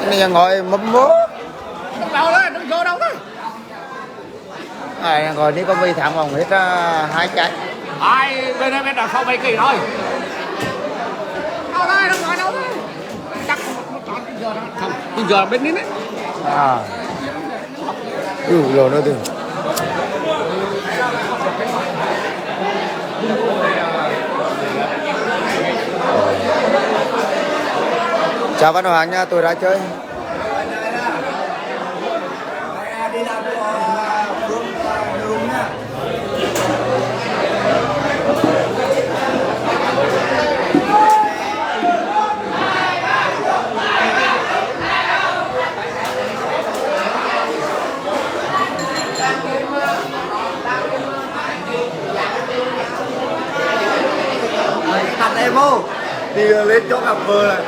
Này ngồi mắm mố đâu đó đừng vô đâu đó ngồi đi có vi thảm vòng hết 2 trái ai bên đây bên đằng sau mấy kỳ thôi đâu đây đâu ngồi đâu đấy chắc nó chọn cái giờ đó không cái giờ bên đấy rồi nữa từ chào Văn Hoàng nha, tôi đã chơi. Thằng em không thì lên chỗ gặp vợ này.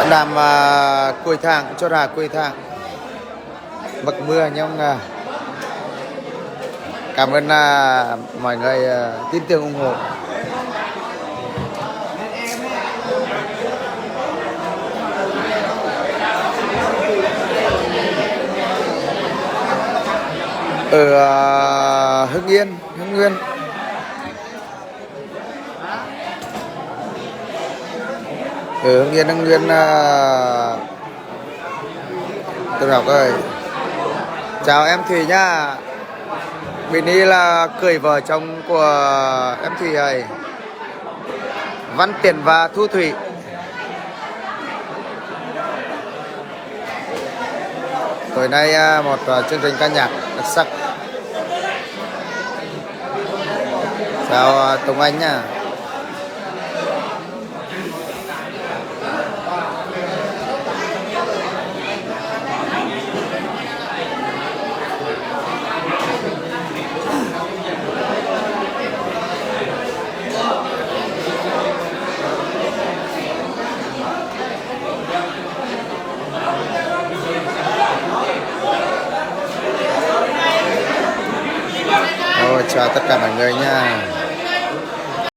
Làm cuối tháng cho ra cuối tháng bậc mưa nhưng cảm ơn mọi người tin tưởng ủng hộ. Ở Hưng Yên, Hưng Nguyên. Ở Hưng Yên, tôi đọc ơi. Chào em Thùy nha. Bên đây là cười vợ chồng của em Thùy ấy, Văn Tiền và Thu Thủy. Tối nay một chương trình ca nhạc đặc sắc. Chào Tùng Anh nha. Chào tất cả mọi người nha.